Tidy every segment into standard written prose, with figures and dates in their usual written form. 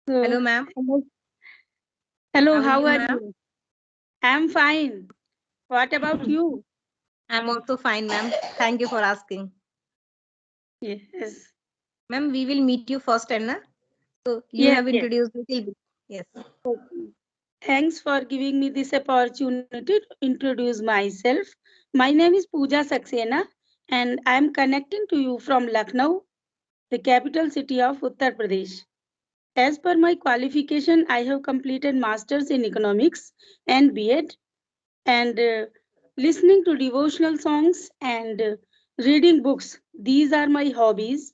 So, Hello, ma'am. hello, hello, How are how you, are ma'am? you? I'm fine. What about you? I'm also fine, ma'am. Thank you for asking. Yes. Ma'am, we will meet you first, Anna. So you Yes, have yes. introduced little bit. Yes. Okay. Thanks for giving me this opportunity to introduce myself. My name is Pooja Saxena and I'm connecting to you from Lucknow, the capital city of Uttar Pradesh. As per my qualification, I have completed Masters in Economics and B.Ed, and listening to devotional songs and reading books. These are my hobbies.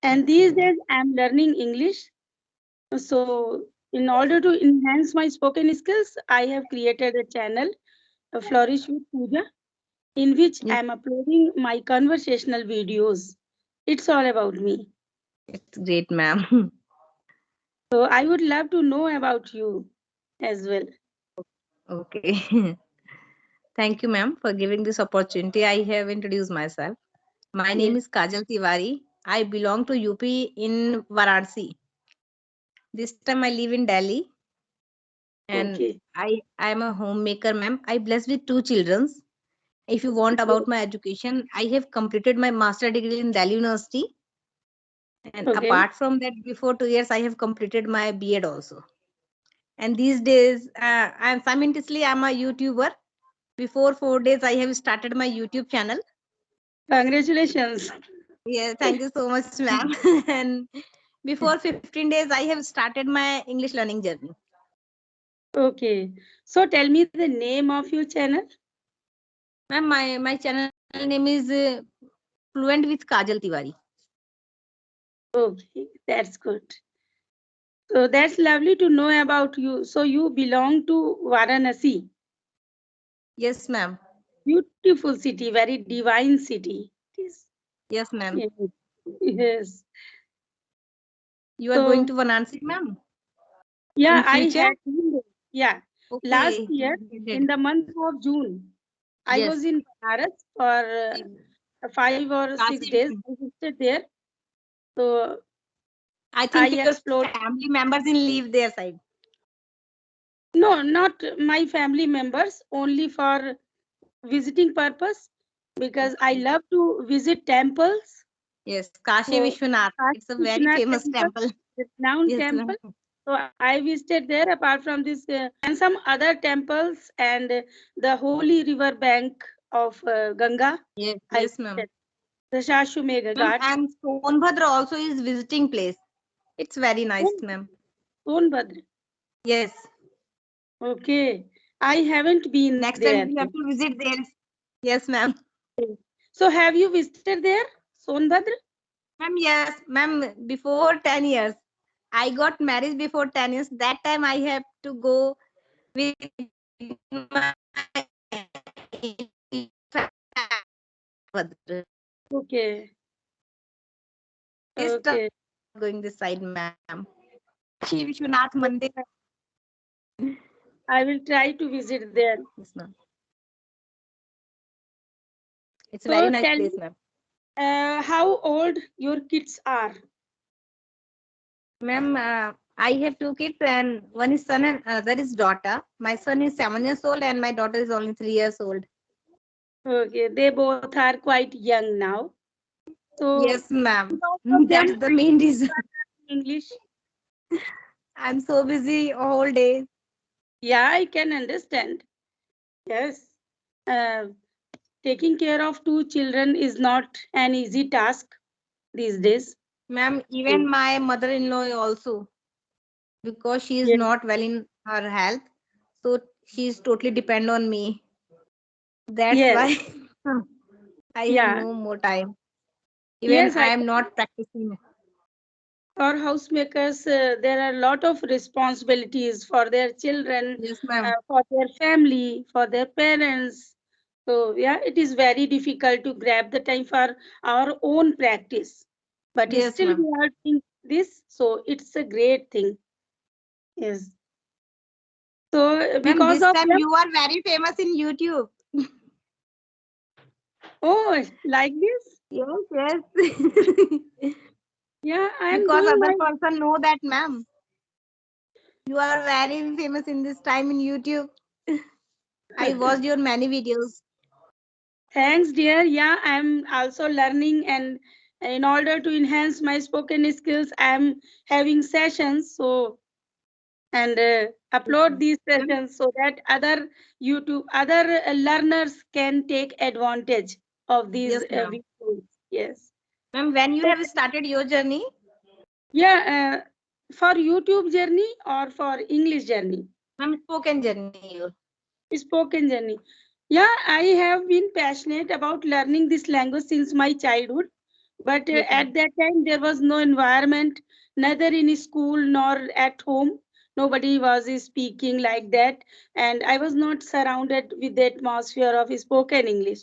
And these Okay. days I'm learning English. So, in order to enhance my spoken skills, I have created a channel, Flourish with Pooja, in which Yes, I'm uploading my conversational videos. It's all about me. it's great, ma'am. So, I would love to know about you as well. Okay. Thank you, ma'am, for giving this opportunity. I have introduced myself. My name Yes. is Kajal Tiwari. I belong to UP in Varanasi. This time I live in Delhi, and Okay. I am a homemaker, ma'am. I blessed with two children. If you want about my education, I have completed my master degree in Delhi University. And Okay. apart from that, before 2 years, I have completed my B.Ed also. And these days, I'm simultaneously I'm a YouTuber. Before 4 days, I have started my YouTube channel. Congratulations. Yeah, thank you so much, ma'am. And before 15 days, I have started my English learning journey. Okay. So, tell me the name of your channel. Ma'am, my channel name is Fluent with Kajal Tiwari. Okay. That's good. So, that's lovely to know about you. So, you belong to Varanasi. Yes, ma'am. Beautiful city, very divine city. It is. Yes, ma'am. Yes. Yes. You are going So to Varanasi, ma'am, yeah, in I future? had been there. Yeah. Last Okay. year Great. in the month of June, I was Yes. in Banaras for 5 or 6 Kashi days. I visited there. So I I think your explored. family members in leave their side. No, not my family members, only for visiting purpose because I Okay. love to visit temples. Yes, Kashi So Vishwanath. Kashi It's a very Vishwanath famous temple, temple. the renowned Yes, temple. ma'am. So I visited there apart from this and some other temples and the holy river bank of Ganga. Yes, I yes, ma'am. visited the Shashumegha Ma'am, Ghat. and Sonbhadra also is visiting place. It's very nice, Oh, ma'am. Sonbhadra. Yes. Okay. I haven't been Next there. time you have to visit there. Yes, ma'am. So have you visited there, Sonbhadra? Ma'am, yes, ma'am. Before 10 years, I got married before 10 years. That time I have to go with my Bhadra. Okay. This time Okay. going this side, ma'am. Kashi Vishwanath Mandir. I will try to visit there. Yes, ma'am. It's a very So nice tell me place, ma'am. how old your kids are. Ma'am, I have two kids, and one is son and another is daughter. My son is 7 years old, and my daughter is only 3 years old. Okay, they both are quite young now. So Yes, ma'am. both of That's them the main reason. English. I'm so busy all day. Yeah, I can understand. Yes. Uh, Taking care of two children is not an easy task these days. Ma'am, Mm. even my mother-in-law also, because she is Yes. not well in her health, so she is totally depend on me. That's Yes. why I have Yeah. no more time. Even Yes, I I am can. not practicing. For housemakers, there are a lot of responsibilities for their children, Yes, ma'am. for their family, for their parents. So, yeah, it is very difficult to grab the time for our own practice. But Yes, still, ma'am. we are doing this, so it's a great thing. Yes. So, Ma'am, because this of time them, you are very famous in YouTube. oh, like this, Yes, yes. yeah, I am Because doing other my person know that, ma'am. You are very famous in this time in YouTube. I watched your many videos. Thanks, dear. Yeah, I'm also learning, and in order to enhance my spoken skills, I'm having sessions. So and upload these Ma'am, sessions so that other learners can take advantage of these yes, ma'am. videos. Yes. Ma'am, when you So, have started your journey, yeah, for YouTube journey or for English journey? ma'am, spoken journey. Spoken journey. Yeah, I have been passionate about learning this language since my childhood, but Yes, ma'am. at that time there was no environment, neither in school nor at home. Nobody was speaking like that, and I was not surrounded with the atmosphere of spoken English.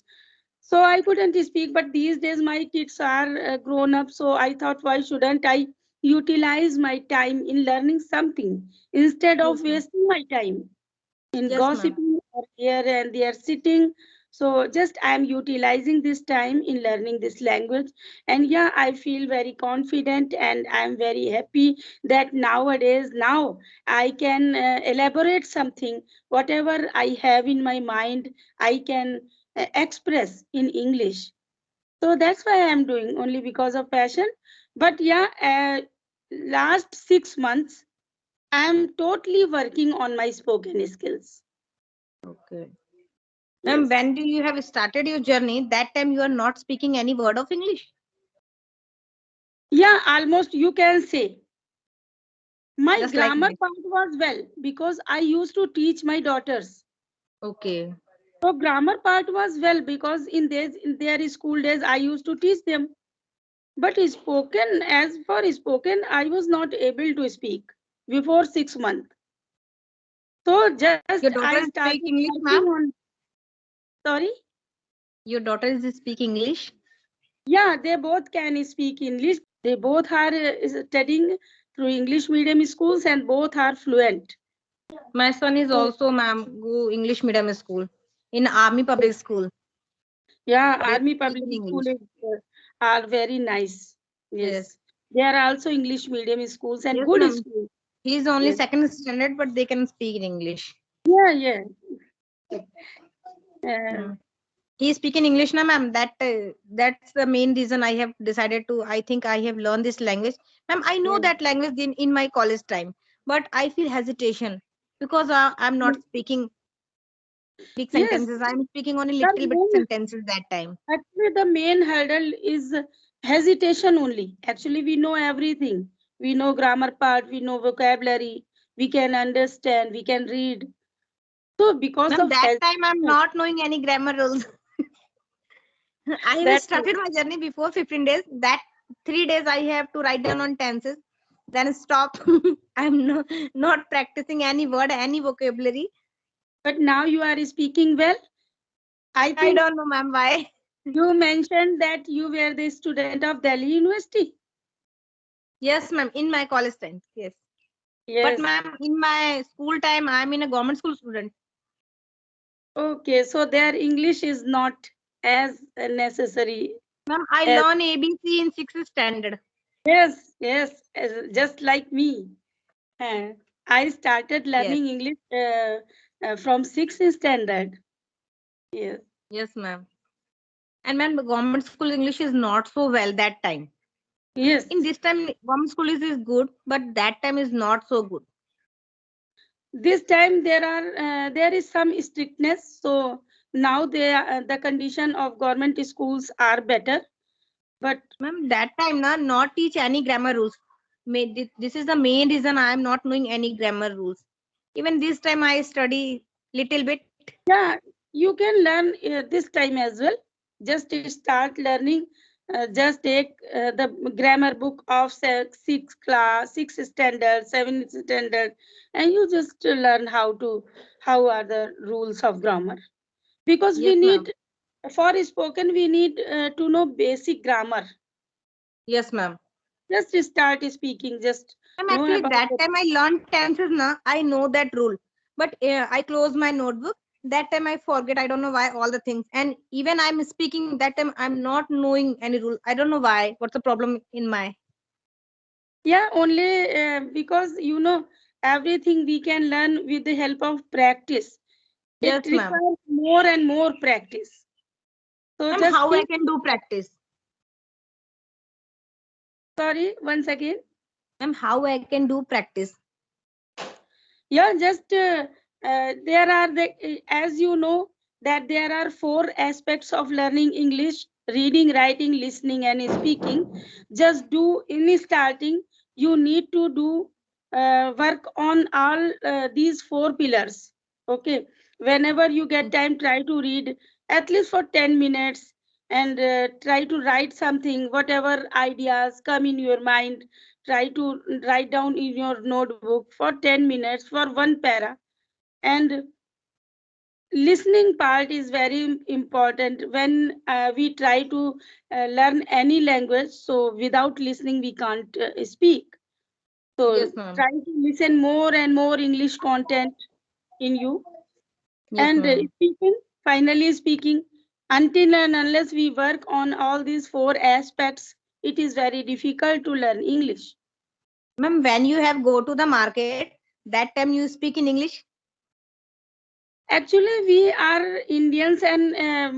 So I couldn't speak. But these days my kids are grown up, so I thought, why shouldn't I utilize my time in learning something instead Yes, of ma'am. wasting my time in Yes, ma'am. gossiping or here and there sitting. So just I'm utilizing this time in learning this language. And yeah, I feel very confident and I'm very happy that nowadays now I can elaborate something, whatever I have in my mind, I can express in English. So that's why I'm doing, only because of passion. But yeah, last 6 months I'm totally working on my spoken skills. Okay. Ma'am, Yes. when do you have started your journey? That time you are not speaking any word of English. Yeah, almost you can say. My Just like grammar me. part was well because I used to teach my daughters. Okay. So grammar part was well because in their school days I used to teach them. But spoken, as for spoken, I was not able to speak before 6 months. So just Your I daughter is started speak English, working ma'am? on. Sorry. Your daughter is speak English? Yeah, they both can speak English. They both are studying through English medium schools and both are fluent. My son is So also, ma'am, go English medium school in army public school. yeah, They army speak public in school English. is, are very nice. Yes, Yes. there are also English medium schools and Yes, good ma'am. schools. He is only Yes, second standard, but they can speak in English. yeah, yeah. Uh, Mm. He is speaking English now, ma'am. That's the main reason I have decided to. I think I have learned this language, ma'am. I know yeah. that language in my college time, but I feel hesitation because I'm not speaking big Yes, sentences. I'm speaking only the little bit main, sentences that time. actually the main hurdle is hesitation only. Actually, we know everything. We know grammar part. We know vocabulary. We can understand. We can read. So because Ma'am, of that time I'm hesitation, not knowing any grammar rules. I have that started my journey before 15 days. That 3 days I have to write down on tenses, then stop. I'm not practicing any word, any vocabulary. but now you are speaking well. I I think don't know, ma'am, why. you mentioned that you were the student of Delhi University. Yes, ma'am, in my college time. Yes. But, Yes. ma'am, in my school time, I'm in a government school student. Okay, so their English is not as necessary Ma'am, I as. learn ABC in 6th standard. Yes, yes, just like me. Uh, I started Yes. learning English from sixth standard. Yes, Yes, ma'am. And, ma'am, the government school English is not so well that time. In yes. this time, government school is good, but that time is not so good. This time there is some strictness. So now the condition of government schools are better. But Ma'am, that time na not teach any grammar rules. This is the main reason I am not knowing any grammar rules. Even this time I study little bit. yeah, you can learn this time as well. Just start learning. Just take the grammar book of sixth class, sixth standard, seventh standard, and you just learn how are the rules of grammar. Because we Yes, ma'am. need, for spoken we need to know basic grammar. Yes, ma'am. Just start speaking. Just Ma'am, know actually about that it. time I learned tenses na. I know that rule, but I close my notebook. That time I forget. I don't know why all the things. And even I'm speaking that time I'm not knowing any rule. I don't know why. What's the problem in my? Yeah, only because everything we can learn with the help of practice. It Yes, ma'am. requires more and more practice. So Ma'am, just how I think, can do practice? sorry, once again. Ma'am, how I can do practice? Yeah, just there are as you know that there are four aspects of learning English: reading, writing, listening, and speaking. Just do in starting, you need to do work on all these four pillars. Okay, whenever you get time, try to read at least for 10 minutes and try to write something, whatever ideas come in your mind. Try to write down in your notebook for 10 minutes for one para. And listening part is very important when we try to learn any language. So without listening we can't speak. So Yes, ma'am. try to listen more and more English content in you. Yes, And ma'am. speaking, finally speaking, until and unless we work on all these four aspects, it is very difficult to learn English. Ma'am, when you have go to the market, that time you speak in English? Actually, we are Indians, and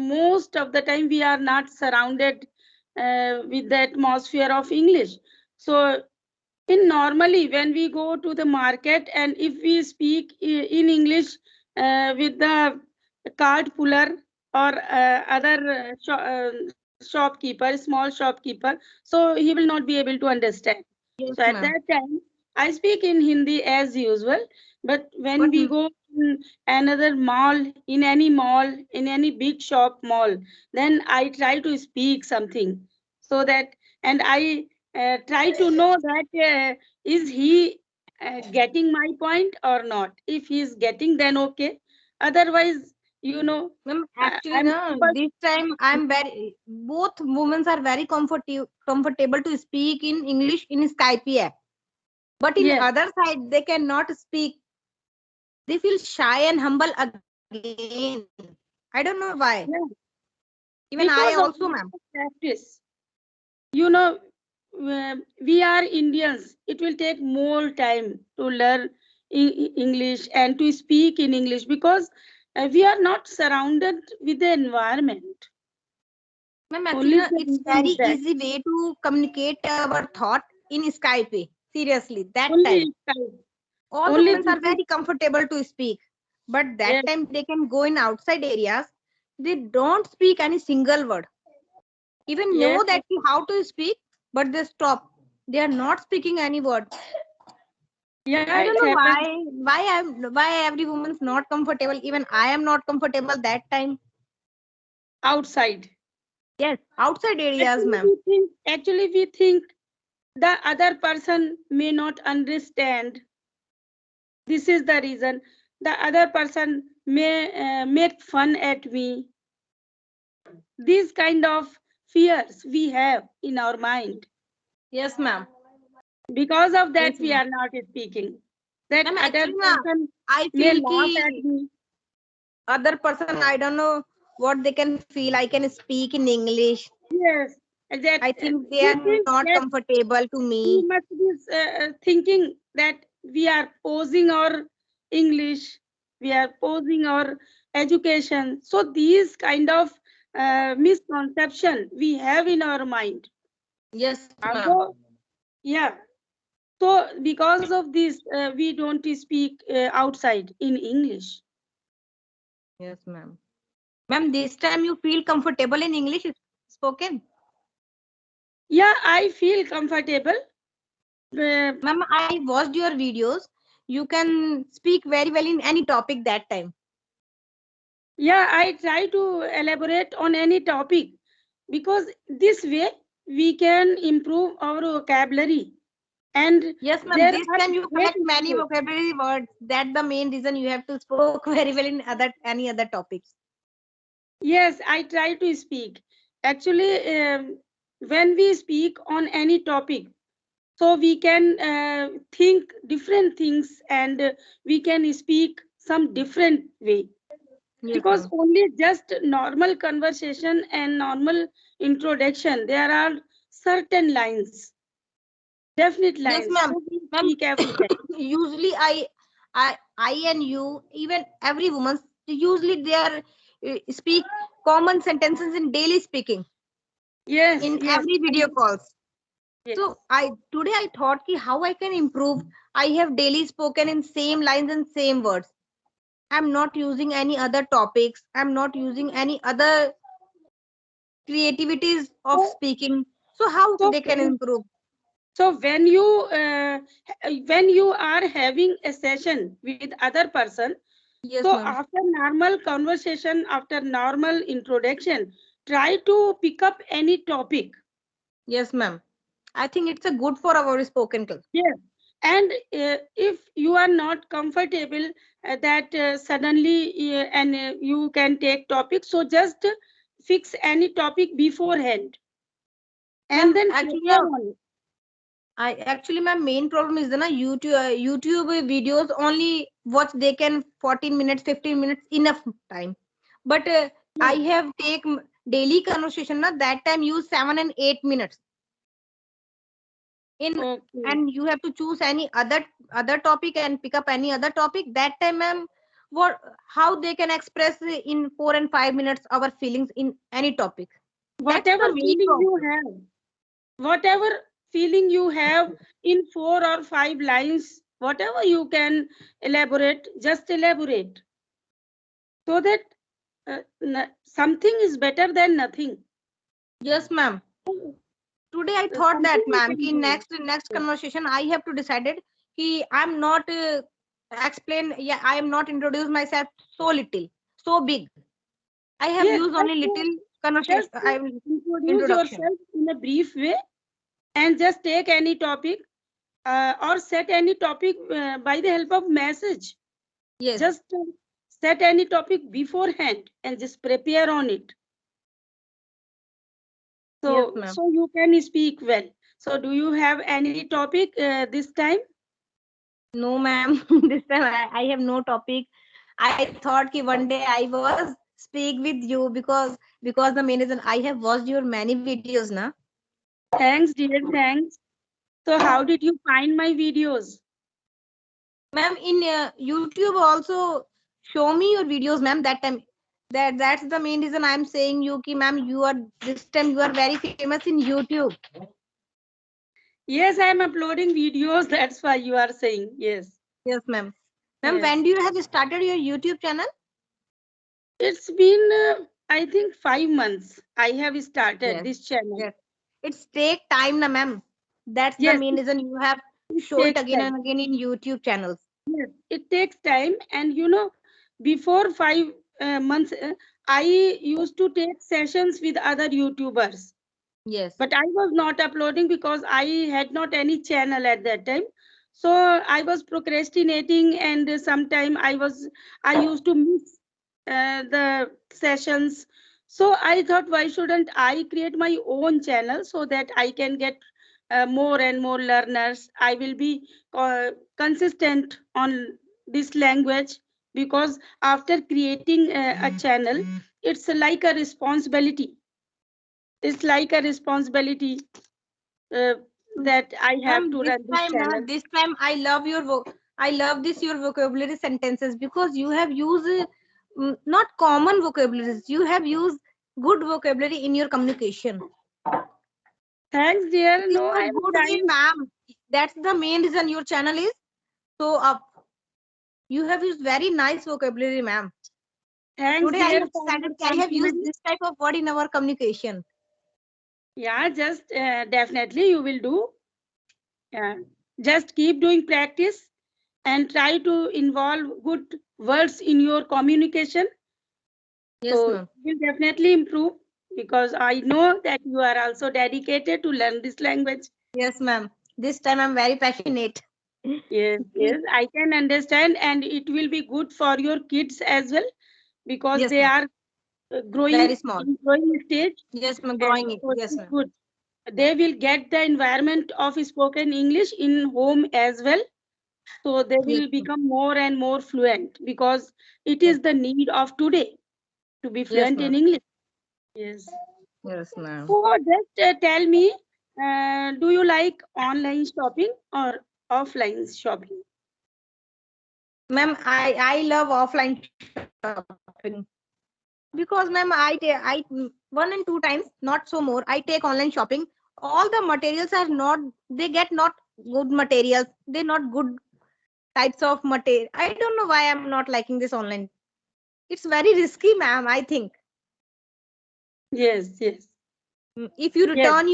most of the time we are not surrounded with the atmosphere of English. So, in normally when we go to the market and if we speak in English with the cart puller or other shopkeeper, small shopkeeper, so he will not be able to understand. Yes, So at ma'am. that time, I speak in Hindi as usual. But when But we go in another mall, in any big shop mall, then I try to speak something so that, and I try to know that is he getting my point or not. If he is getting, then okay. Otherwise, you know, ma'am, actually, I'm no, this time I'm very, both women are very comfortable to speak in English in Skype app. But in yes, other side, they cannot speak. They feel shy and humble again. I don't know why. yeah, Even I also, because of ma'am. practice. You know, we are Indians. It will take more time to learn English and to speak in English because we are not surrounded with the environment. Ma'am, actually, Only no, the it's reason very is that. easy way to communicate our thought in Skype. Seriously, that time. Only time. All the Only women this are is, very comfortable to speak. But that yes, time they can go in outside areas. They don't speak any single word. Even yes, know that how to speak, but they stop. They are not speaking any word. yeah, I don't it know happens why every woman's not comfortable. Even I am not comfortable that time. outside. Yes, outside areas, ma'am. Actually we think the other person may not understand. This is the reason. The other person may make fun at me. These kind of fears we have in our mind. Yes, ma'am. Because of that, Yes, we ma'am. are not speaking. That Ma'am, other actually, na, person I may feel laugh at ki me. other person, I don't know what they can feel. I can speak in English. Yes, that I think they he are thinks not that comfortable to he me. must be thinking that we are posing our English, we are posing our education. So these kind of misconception we have in our mind. Yes, ma'am. So yeah, so because of this, we don't speak outside in English. Yes, ma'am. Ma'am, this time you feel comfortable in English spoken? Yeah, I feel comfortable. Uh, Ma'am, I watched your videos. You can speak very well in any topic that time. yeah, I try to elaborate on any topic because this way we can improve our vocabulary. And Yes, ma'am. there This are time you great collect many videos. vocabulary words. That's the main reason you have to spoke very well in other any other topics. Yes, I try to speak. Actually, when we speak on any topic, so we can think different things and we can speak some different way. Yes, Because ma'am. only just normal conversation and normal introduction, there are certain lines, definite Yes, lines. ma'am. So we Ma'am, speak every time. usually I and you, even every woman, usually they are speak common sentences in daily speaking Yes, in yes, every video calls. yes. So I thought ki how I can improve. I have daily spoken in same lines and same words. I'm not using any other topics. I'm not using any other creativities of So, speaking. So how so, they can improve? so when you are having a session with other person, Yes, so ma'am. after normal conversation, after normal introduction, try to pick up any topic. Yes, ma'am. I think it's a good for our spoken class. Yes. And if you are not comfortable that suddenly you can take topic, so just fix any topic beforehand and Ma'am, then actually, prepare on it. my main problem is the na YouTube videos only watch they can 14 minutes, 15 minutes enough time. But I Yes. have take daily conversation na that time use 7 and 8 minutes in, Okay. and you have to choose any other topic and pick up any other topic that time, ma'am. What, how they can express in 4 and 5 minutes our feelings in any topic? That's Whatever the main feeling you problem. have, whatever feeling you have in 4 or 5 lines, whatever you can elaborate, just elaborate so that something is better than nothing. Yes, ma'am. Today I thought Something that, you ma'am, can ki do. next Yes, conversation I have to decided ki I'm not explain, yeah, I am not introduce myself so little, so big. I have yes, used only little conversation. just I will introduce introduction. yourself in a brief way and just take any topic or set any topic by the help of message. Yes, Just set any topic beforehand and just prepare on it. yes, So, ma'am. so you can speak well. So, do you have any topic this time? No, ma'am. This time I have no topic. I thought ki one day I was speak with you because the main reason I have watched your many videos na. Thanks, dear. Thanks. So, how did you find my videos? Ma'am, in YouTube also show me your videos, ma'am. That time, that's the main reason I'm saying you ki ma'am, you are this time you are very famous in YouTube. Yes, I am uploading videos. That's why you are saying yes. Yes, ma'am. Ma'am, Yes. when do you have started your YouTube channel? It's been, I think, 5 months. I have started Yes, this channel. yes. It's take time, na ma'am. That's the Yes, main reason you have it show it takes again time. and again in YouTube channels. Yes, it takes time. And before 5 months, I used to take sessions with other YouTubers. Yes, But I was not uploading because I had not any channel at that time. So I was procrastinating, and sometime I used to miss the sessions. So I thought, why shouldn't I create my own channel so that I can get more and more learners. I will be consistent on this language, because after creating a channel, it's like a responsibility. It's like a responsibility uh, that I have ma'am. to run this channel. This time I love your I love this your vocabulary sentences because you have used not common vocabularies. You have used good vocabulary in your communication. Thanks, It dear. is No, a I'm good way, trying. ma'am. That's the main reason your channel is so up. You have used very nice vocabulary, ma'am. Thanks, Today I dear, have for decided your that I have used compliment. this type of word in our communication. Yeah, just definitely you will do. Yeah. Just keep doing practice and try to involve good words in your communication. Yes, So ma'am. you will definitely improve, because I know that you are also dedicated to learn this language. Yes, ma'am. This time I'm very passionate. Yes, yes, I can understand, and it will be good for your kids as well, because Yes, they ma'am. are Very growing small. in growing stage, Yes, ma'am. and Growing it. so it Yes, is ma'am. good. They will get the environment of spoken English in home as well, so they Yes, will ma'am. become more and more fluent, because it Yes, is the need of today to be yes, fluent ma'am. in English. Yes. Yes, ma'am. So just tell me, do you like online shopping or? offline shopping? Ma'am, I love offline shopping because ma'am I 1 and 2 times, not so more. I take online shopping. All the materials are not, they get not good materials. They're not good types of material. I don't know why I'm not liking this online. It's very risky, ma'am. I think. Yes, yes, If you yes,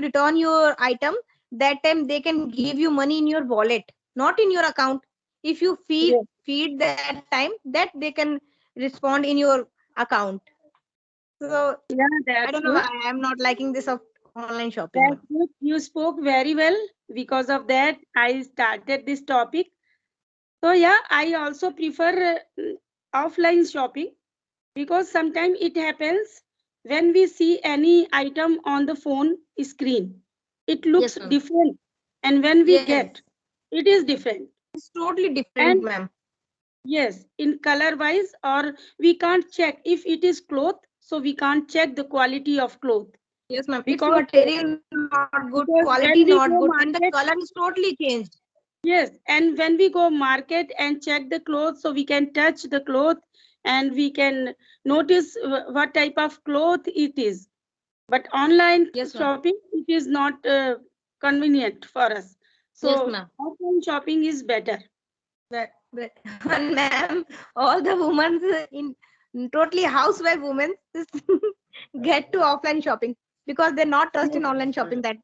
return your item, that time they can give you money in your wallet, not in your account. If you yes. feed that time, that they can respond in your account. So Yeah, I that's don't know good. why I'm not liking this of online shopping, That's ma'am. good. You spoke very well. Because of that, I started this topic. So yeah, I also prefer offline shopping because sometimes it happens when we see any item on the phone screen, it looks Yes, ma'am. different, and when we Yes, get, it is different. it's totally different, And ma'am. yes, in color wise, or we can't check if it is cloth, so we can't check the quality of cloth Yes, ma'am. It's because material not good, quality because not when good, we and go the color market, is totally changed. yes, and when we go market and check the clothes, so we can touch the cloth and we can notice what type of cloth it is. But online Yes, ma'am. shopping, it is not convenient for us. Yes, So ma'am. offline shopping is better. But and ma'am, all the women in totally housewife women get to offline shopping because they're not trust Yes, in online shopping. That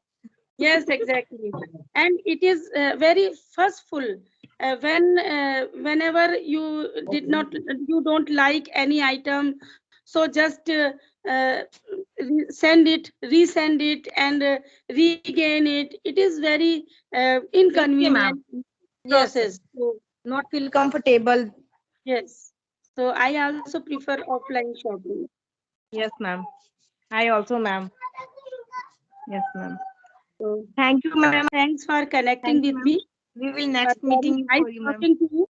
yes, exactly. And it is very fussful. Whenever you don't like any item, so just send it, resend it, and regain it. It is very risky, ma'am. inconvenient Yes, process. So not feel comfortable. yes. So I also prefer offline shopping. Yes, ma'am. I also, ma'am. Yes, ma'am. So Thank you, ma'am. thanks for Thank connecting you, with ma'am. me. We will It was next very meeting you nice for you, ma'am. talking to you.